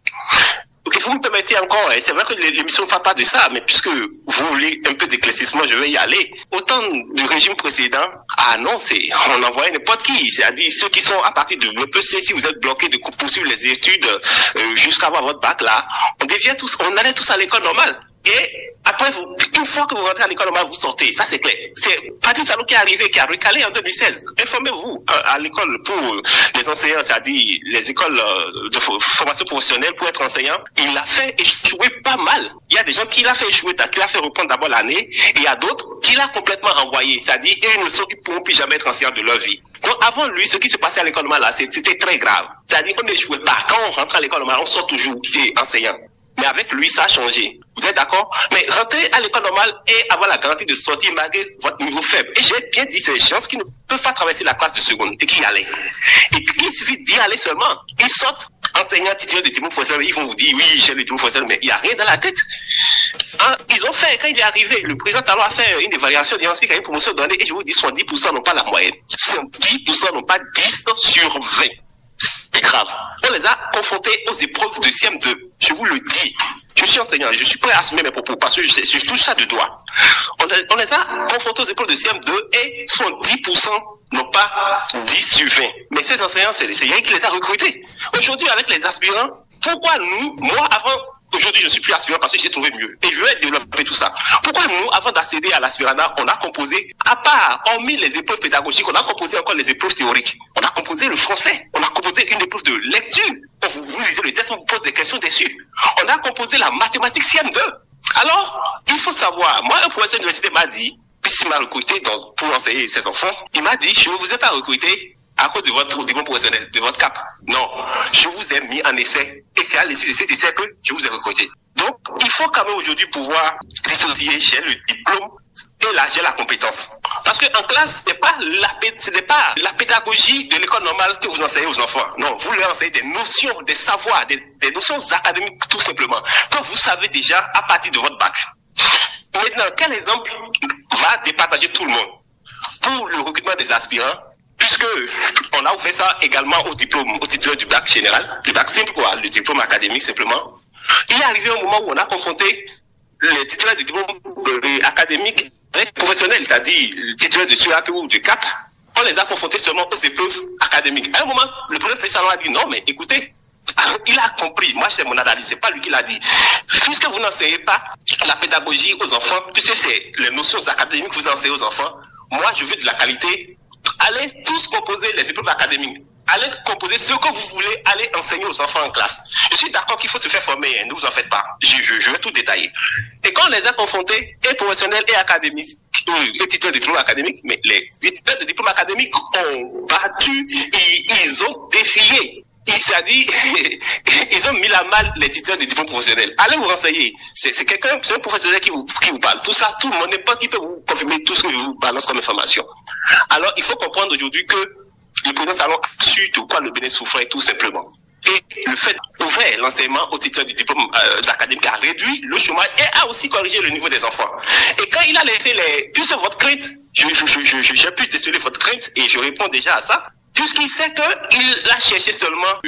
Ok, vous me permettez encore, c'est vrai que l'émission ne parle pas de ça, mais puisque vous voulez un peu d'éclaircissement, je vais y aller. Au temps du régime précédent, on envoyait n'importe qui, c'est-à-dire ceux qui sont à partir de l'EPC, si vous êtes bloqués de poursuivre les études jusqu'à avoir votre bac là, on allait tous à l'école normale. Et après, une fois que vous rentrez à l'école normale, vous sortez. Ça, c'est clair. C'est Patrice Talon qui est arrivé, qui a recalé en 2016. Informez-vous à l'école pour les enseignants, c'est-à-dire les écoles de formation professionnelle pour être enseignant. Il l'a fait échouer pas mal. Il y a des gens qui l'a fait échouer, qui l'a fait reprendre d'abord l'année, et il y a d'autres qui l'a complètement renvoyé. C'est-à-dire, ils ne sont qui pourront plus jamais être enseignants de leur vie. Donc, avant lui, ce qui se passait à l'école normale, là, c'était très grave. C'est-à-dire, on n'échouait pas. Quand on rentre à l'école normale, on sort toujours enseignant. Mais avec lui, ça a changé. Vous êtes d'accord? Mais rentrer à l'école normale et avoir la garantie de sortir malgré votre niveau faible. Et j'ai bien dit, c'est les gens qui ne peuvent pas traverser la classe de seconde et qui y allaient. Et il suffit d'y aller seulement. Ils sortent enseignants titulaires de diplôme professionnel. Ils vont vous dire, oui, j'ai le diplôme professionnel, mais il n'y a rien dans la tête. Ils ont fait, quand il est arrivé, le président Talon a fait une évaluation diagnostique à une promotion donnée et je vous dis, 70% n'ont pas la moyenne. 70% n'ont pas 10 sur 20. C'est grave. On les a confrontés aux épreuves de CM2. Je vous le dis. Je suis enseignant et je suis prêt à assumer mes propos parce que je touche ça de doigt. On les a confrontés aux épreuves de CM2 et 70% n'ont pas 10 sur 20. Mais ces enseignants, c'est Yannick qui les a recrutés. Aujourd'hui, avec les aspirants, pourquoi moi avant, aujourd'hui je ne suis plus aspirant parce que j'ai trouvé mieux. Et je vais développer tout ça. Pourquoi nous, avant d'accéder à l'aspirana, on a composé, à part, hormis les épreuves pédagogiques, on a composé encore les épreuves théoriques. On a composé le français. On a composé une épreuve de lecture. Vous lisez le texte, on vous pose des questions dessus. On a composé la mathématique CM2. Alors, il faut savoir, moi, un professeur d'université m'a dit, puisqu'il m'a recruté pour enseigner ses enfants, il m'a dit, je ne vous ai pas recruté à cause de votre diplôme professionnel, de votre cap. Non, je vous ai mis en essai. Et c'est à l'issue de cet essai que je vous ai recruté. Donc, il faut quand même aujourd'hui pouvoir dissocier chez le diplôme et là, j'ai la compétence. Parce que en classe, ce n'est pas la pédagogie de l'école normale que vous enseignez aux enfants. Non, vous leur enseignez des notions, des savoirs, des notions académiques tout simplement, que vous savez déjà à partir de votre bac. Maintenant, quel exemple va départager tout le monde? Pour le recrutement des aspirants, puisque on a ouvert ça également au titulaire du bac général, du bac simple quoi, le diplôme académique simplement. Il est arrivé un moment où on a confronté les titulaires de diplôme académique professionnel, c'est-à-dire titulaires de SUAP ou du CAP, on les a confrontés seulement aux épreuves académiques. À un moment, le professeur Félix Salon a dit non, mais écoutez, il a compris, moi c'est mon analyse, c'est pas lui qui l'a dit. Puisque vous n'enseignez pas la pédagogie aux enfants, puisque c'est les notions académiques que vous enseignez aux enfants, moi je veux de la qualité. Allez tous composer les épreuves académiques. Allez composer ce que vous voulez aller enseigner aux enfants en classe. Je suis d'accord qu'il faut se faire former, hein, ne vous en faites pas. Je vais tout détailler. Et quand on les a confrontés, et professionnels et académiques, les titulaires de diplôme académique, mais les titulaires de diplôme académique ont battu, ils ont défié. C'est-à-dire, ils ont mis à mal les titulaires de diplôme professionnel. Allez vous renseigner. C'est un professionnel qui vous parle. Tout ça, tout le monde, n'importe qui peut vous confirmer tout ce que je vous balance comme information. Alors, il faut comprendre aujourd'hui que le président Salon a su de quoi le Bénin souffrait tout simplement. Et le fait d'ouvrir l'enseignement aux titulaires du diplôme académique a réduit le chômage et a aussi corrigé le niveau des enfants. Et quand il a laissé puisque votre crainte, j'ai pu déceler votre crainte et je réponds déjà à ça, puisqu'il sait qu'il a cherché seulement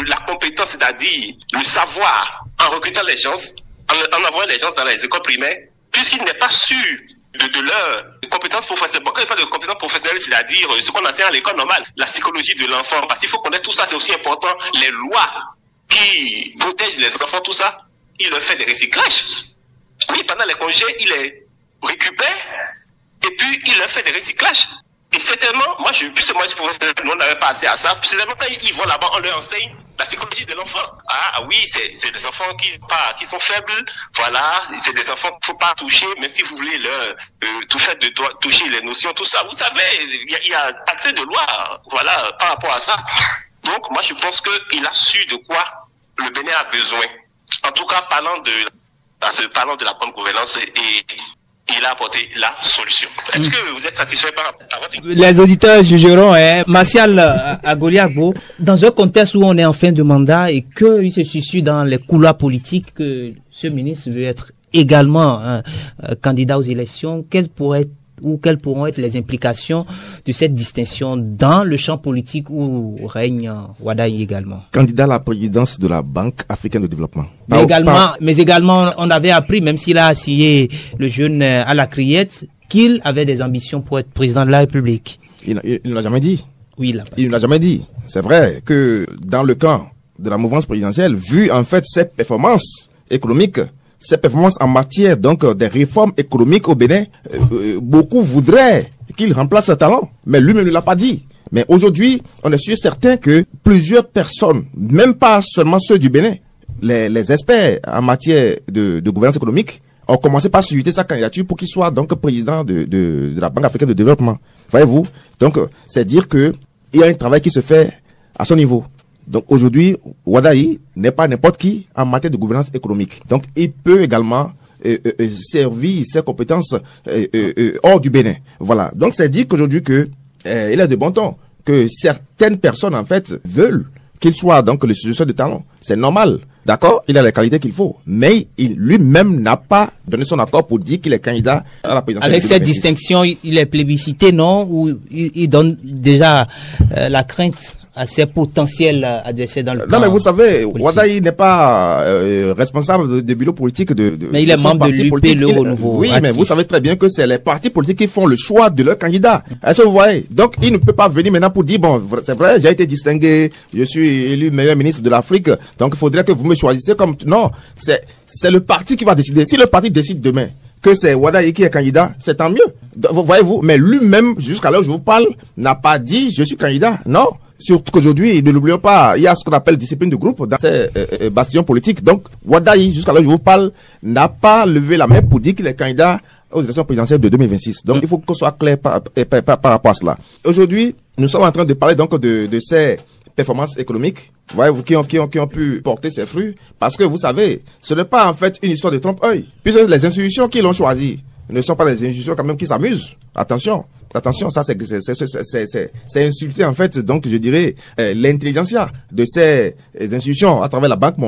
la compétence, c'est-à-dire le savoir en recrutant les gens, en envoyant les gens dans les écoles primaires, puisqu'il n'est pas sûr de leur compétences professionnelles. Quand il parle de compétences professionnelles, c'est-à-dire ce qu'on enseigne à l'école normale, la psychologie de l'enfant, parce qu'il faut connaître tout ça, c'est aussi important, les lois qui protègent les enfants, tout ça, il leur fait des recyclages. Oui, pendant les congés, il les récupère et puis il leur fait des recyclages. Et certainement, puisque moi je professionnel, nous on n'avait pas assez à ça, puis certainement quand ils vont là-bas, on leur enseigne la psychologie de l'enfant. Ah oui, c'est des enfants qui sont faibles, voilà, c'est des enfants qu'il ne faut pas toucher, même si vous voulez leur toucher les notions, tout ça. Vous savez, il y a assez de lois, voilà, par rapport à ça. Donc moi je pense qu'il a su de quoi le Bénin a besoin. En tout cas, parlant de la bonne gouvernance et il a apporté la solution. Est-ce que vous êtes satisfait par votre... Les auditeurs jugeront, Martial Agoliagbo, dans un contexte où on est en fin de mandat et qu'il se situe dans les couloirs politiques, que ce ministre veut être également candidat aux élections, quelles pourront être les implications de cette distinction dans le champ politique où règne Wadayi également? Candidat à la présidence de la Banque africaine de développement. Mais également, on avait appris, même s'il a assigné le jeune à la criette, qu'il avait des ambitions pour être président de la République. Il ne l'a jamais dit. Oui, il ne l'a jamais dit. C'est vrai que dans le camp de la mouvance présidentielle, vu en fait ses performances économiques, ces performances en matière donc des réformes économiques au Bénin, beaucoup voudraient qu'il remplace Talon, mais lui-même ne l'a pas dit. Mais aujourd'hui, on est sûr certain que plusieurs personnes, même pas seulement ceux du Bénin, les experts en matière de gouvernance économique, ont commencé par susciter sa candidature pour qu'il soit donc président de la Banque africaine de développement. Voyez-vous? Donc, c'est dire que il y a un travail qui se fait à son niveau. Donc aujourd'hui, Wadayi n'est pas n'importe qui en matière de gouvernance économique. Donc il peut également servir ses compétences hors du Bénin. Voilà. Donc c'est dire qu'aujourd'hui il a de bon ton, que certaines personnes en fait veulent qu'il soit donc le successeur de Talon. C'est normal. D'accord, il a les qualités qu'il faut, mais il lui-même n'a pas donné son accord pour dire qu'il est candidat à la présidence. Avec cette distinction, il est plébiscité, non? Ou il donne déjà la crainte à ses potentiels adversaires dans le camp. Non, mais vous savez, Wadayi n'est pas responsable des bureaux politiques mais il est membre de l'UP, le Renouveau. Oui, mais vous savez très bien que c'est les partis politiques qui font le choix de leur candidat. Est-ce que vous voyez? Donc, il ne peut pas venir maintenant pour dire, bon, c'est vrai, j'ai été distingué, je suis élu meilleur ministre de l'Afrique, donc il faudrait que vous me choisissez comme... Non, c'est le parti qui va décider. Si le parti décide demain que c'est Wadayi qui est candidat, c'est tant mieux. Voyez-vous, mais lui-même, jusqu'à l'heure où je vous parle, n'a pas dit, je suis candidat. Non. Surtout qu'aujourd'hui, ne l'oublions pas, il y a ce qu'on appelle discipline de groupe dans ces bastions politiques. Donc, Wadayi, jusqu'à l'heure où je vous parle, n'a pas levé la main pour dire qu'il est candidat aux élections présidentielles de 2026. Donc, il faut qu'on soit clair par rapport à cela. Aujourd'hui, nous sommes en train de parler donc de ces performances économiques, voyez-vous, qui ont pu porter ses fruits. Parce que vous savez, ce n'est pas en fait une histoire de trompe-œil. Puisque les institutions qui l'ont choisi ne sont pas des institutions quand même qui s'amusent. Attention, ça c'est insulter en fait, donc je dirais l'intelligentsia de ces institutions à travers la Banque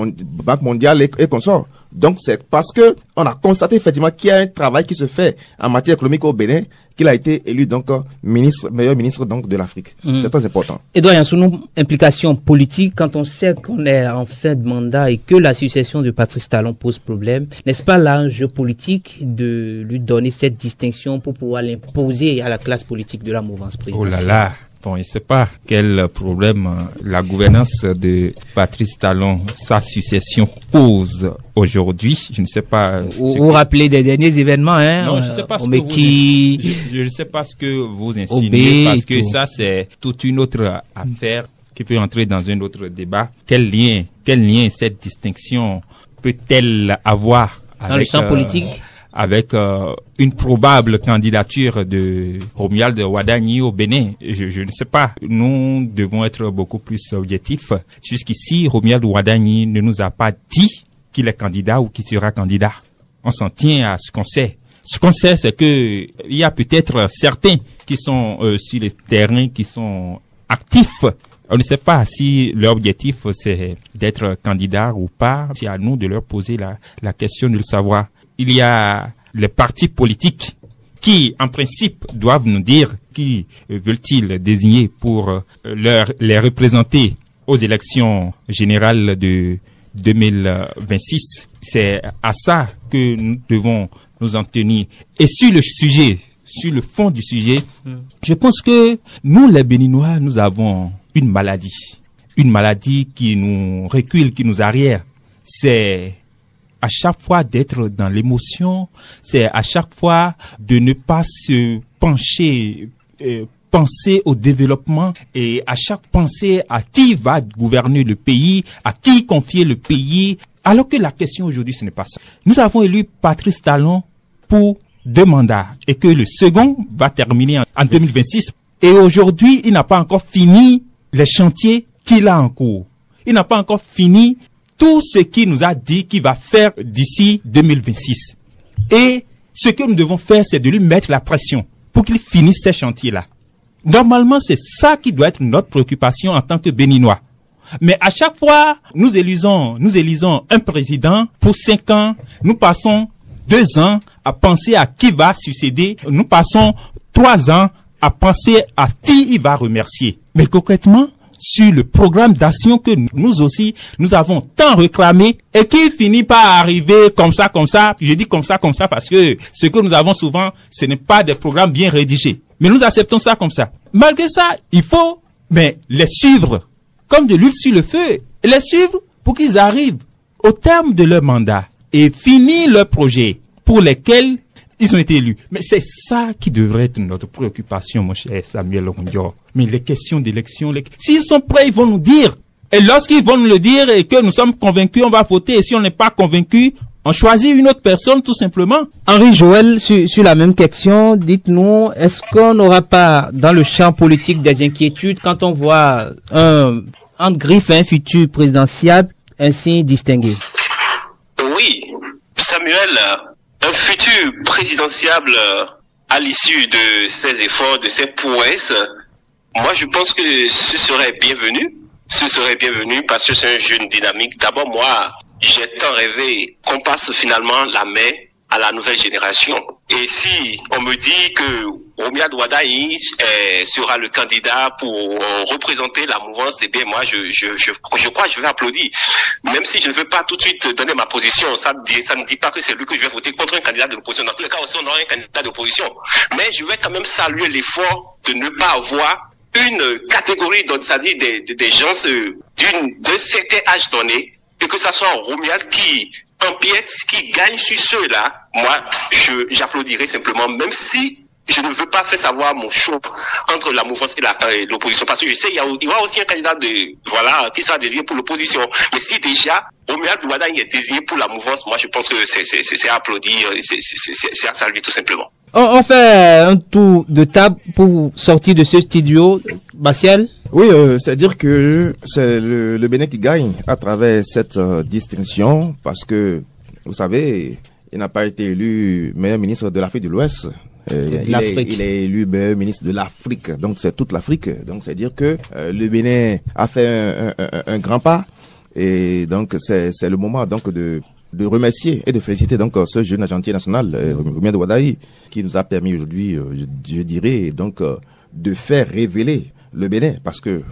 mondiale et consorts. Donc c'est parce que on a constaté effectivement qu'il y a un travail qui se fait en matière économique au Bénin qu'il a été élu donc meilleur ministre donc de l'Afrique. C'est très important. Edouard Yansounou, implication politique, quand on sait qu'on est en fin de mandat et que la succession de Patrice Talon pose problème, n'est-ce pas là un jeu politique de lui donner cette distinction pour pouvoir l'imposer à la classe politique de la mouvance présidentielle? Oh là là. Bon, je ne sais pas quel problème la gouvernance de Patrice Talon, sa succession pose aujourd'hui. Je ne sais pas. Vous rappelez des derniers événements, hein? Non, je ne sais pas ce que je ne sais pas ce que vous insinuez parce que ça, c'est toute une autre affaire qui peut entrer dans un autre débat. Quel lien cette distinction peut-elle avoir avec, dans le champ politique? Avec une probable candidature de Romuald Wadagni au Bénin. Je ne sais pas. Nous devons être beaucoup plus objectifs. Jusqu'ici, Romuald Wadagni ne nous a pas dit qu'il est candidat ou qu'il sera candidat. On s'en tient à ce qu'on sait. Ce qu'on sait, c'est que il y a peut-être certains qui sont sur les terrains, qui sont actifs. On ne sait pas si leur objectif c'est d'être candidat ou pas. C'est à nous de leur poser la question de le savoir. Il y a les partis politiques qui, en principe, doivent nous dire qui veulent-ils désigner pour les représenter aux élections générales de 2026. C'est à ça que nous devons nous en tenir. Et sur le sujet, sur le fond du sujet, je pense que nous, les Béninois, nous avons une maladie qui nous recule, qui nous arrière. C'est à chaque fois d'être dans l'émotion, c'est à chaque fois de ne pas se pencher, penser au développement et à chaque penser à qui va gouverner le pays, à qui confier le pays, alors que la question aujourd'hui ce n'est pas ça. Nous avons élu Patrice Talon pour 2 mandats et que le second va terminer en 2026 et aujourd'hui il n'a pas encore fini les chantiers qu'il a en cours. Il n'a pas encore fini tout ce qu'il nous a dit qu'il va faire d'ici 2026. Et ce que nous devons faire, c'est de lui mettre la pression pour qu'il finisse ces chantiers-là. Normalement, c'est ça qui doit être notre préoccupation en tant que Béninois. Mais à chaque fois, nous élisons un président pour 5 ans. Nous passons 2 ans à penser à qui va succéder. Nous passons 3 ans à penser à qui il va remercier. Mais concrètement, sur le programme d'action que nous aussi, nous avons tant réclamé et qui finit par arriver comme ça. Je dis comme ça parce que ce que nous avons souvent, ce n'est pas des programmes bien rédigés. Mais nous acceptons ça comme ça. Malgré ça, il faut, les suivre comme de l'huile sur le feu. Et les suivre pour qu'ils arrivent au terme de leur mandat et finir leur projet pour lesquels ils ont été élus. Mais c'est ça qui devrait être notre préoccupation, mon cher Samuel Ondior. Mais les questions d'élection, s'ils sont prêts, ils vont nous dire. Et lorsqu'ils vont nous le dire et que nous sommes convaincus, on va voter. Et si on n'est pas convaincu, on choisit une autre personne, tout simplement. Henri Joël, sur la même question, dites-nous, est-ce qu'on n'aura pas, dans le champ politique, des inquiétudes quand on voit en griffe un futur présidentiel ainsi distingué? Oui, Samuel, un futur présidentiable à l'issue de ces efforts, de ces prouesses, moi je pense que ce serait bienvenu. Ce serait bienvenu parce que c'est un jeune dynamique. D'abord, moi, j'ai tant rêvé qu'on passe finalement la main à la nouvelle génération. Et si on me dit que Romuald Wadagni sera le candidat pour représenter la mouvance, eh bien moi je crois que je vais applaudir. Même si je ne veux pas tout de suite donner ma position, ça ne dit pas que c'est lui que je vais voter contre un candidat de l'opposition. Dans tous les cas aussi on aura un candidat d'opposition. Mais je vais quand même saluer l'effort de ne pas avoir une catégorie, c'est-à-dire des gens d'un certain âge donné, et que ça soit Romuald qui empiète, qui gagne sur ceux-là. Moi, j'applaudirai simplement, même si je ne veux pas faire savoir mon choix entre la mouvance et l'opposition, parce que je sais il y aura aussi un candidat qui sera désigné pour l'opposition. Mais si déjà Romuald Wadagni est désigné pour la mouvance, moi je pense que c'est à applaudir, c'est à saluer tout simplement. On fait un tour de table pour sortir de ce studio, Bastiel. Oui, c'est-à-dire que c'est le Bénin qui gagne à travers cette distinction, parce que, vous savez, il n'a pas été élu meilleur ministre de l'Afrique de l'Ouest. Il est élu meilleur ministre de l'Afrique, donc c'est toute l'Afrique. Donc c'est-à-dire que le Bénin a fait un grand pas, et donc c'est le moment donc de de remercier et de féliciter donc ce jeune agentier national, Rumia Douadaï, qui nous a permis aujourd'hui, je dirais, donc de faire révéler le Bénin, parce que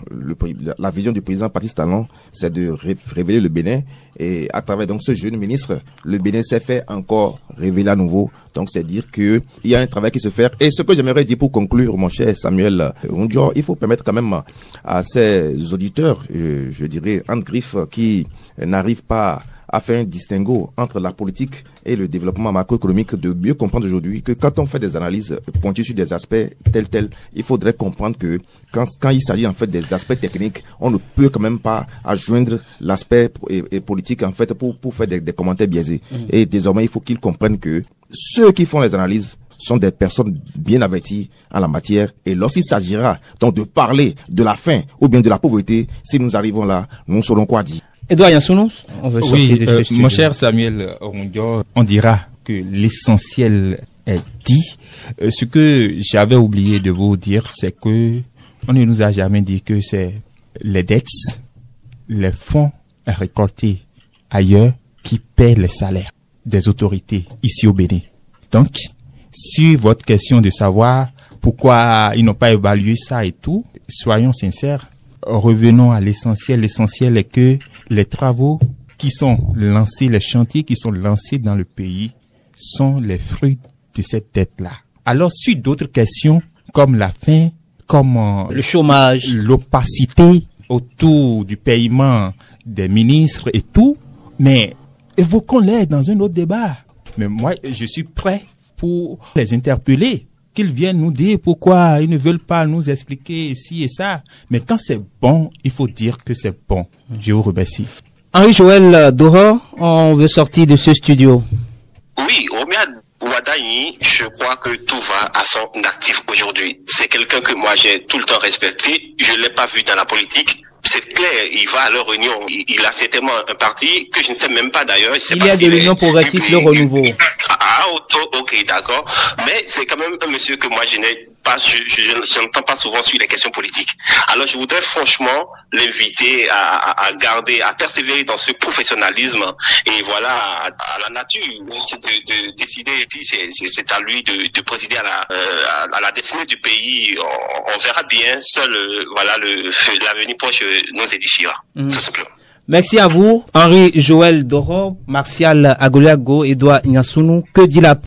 la vision du président Patrice Talon, c'est de révéler le Bénin, et à travers donc ce jeune ministre, le Bénin s'est fait encore révéler à nouveau. Donc c'est dire que il y a un travail qui se fait. Et ce que j'aimerais dire pour conclure, mon cher Samuel Ondior, il faut permettre quand même à ces auditeurs, je dirais, en griffe, qui n'arrivent pas à faire un distinguo entre la politique et le développement macroéconomique, de mieux comprendre aujourd'hui que quand on fait des analyses pointues sur des aspects tels, il faudrait comprendre que quand il s'agit en fait des aspects techniques, on ne peut quand même pas adjoindre l'aspect politique en fait pour faire des commentaires biaisés. Et désormais, il faut qu'ils comprennent que ceux qui font les analyses sont des personnes bien averties en la matière, et lorsqu'il s'agira donc de parler de la faim ou bien de la pauvreté, si nous arrivons là, nous saurons quoi dire. Edouard Yansounou, on veut sortir de ce studio. Mon cher Samuel Ondior, on dira que l'essentiel est dit. Ce que j'avais oublié de vous dire, c'est que on ne nous a jamais dit que c'est les dettes, les fonds récoltés ailleurs qui paient les salaires des autorités ici au Bénin. Donc, si votre question de savoir pourquoi ils n'ont pas évalué ça et tout, soyons sincères, revenons à l'essentiel. L'essentiel est que les travaux qui sont lancés, les chantiers qui sont lancés dans le pays sont les fruits de cette dette-là. Alors, sur d'autres questions, comme la faim, comme le chômage, l'opacité autour du paiement des ministres et tout, mais évoquons-les dans un autre débat. Mais moi, je suis prêt pour les interpeller, qu'ils viennent nous dire pourquoi ils ne veulent pas nous expliquer ci et ça. Mais quand c'est bon, il faut dire que c'est bon. Je vous remercie. Henri-Joël Doro, on veut sortir de ce studio. Oui, Rumia Douadaï, je crois que tout va à son actif aujourd'hui. C'est quelqu'un que moi j'ai tout le temps respecté. Je ne l'ai pas vu dans la politique. C'est clair, il va à leur réunion. Il a certainement un parti que je ne sais même pas d'ailleurs. Il y a de l'Union progressiste, le renouveau. Ok, d'accord. Mais c'est quand même un monsieur que moi je n'ai pas, je n'entends pas souvent sur les questions politiques. Alors je voudrais franchement l'inviter à garder, à persévérer dans ce professionnalisme. Et voilà, à la nature, de décider, c'est à lui de présider à la destinée du pays. On verra bien. Seul, voilà, l'avenir proche nous édifiera. Tout simplement. Merci à vous, Henri-Joël Doro, Martial Agoliago, Edouard Yansounou. Que dit la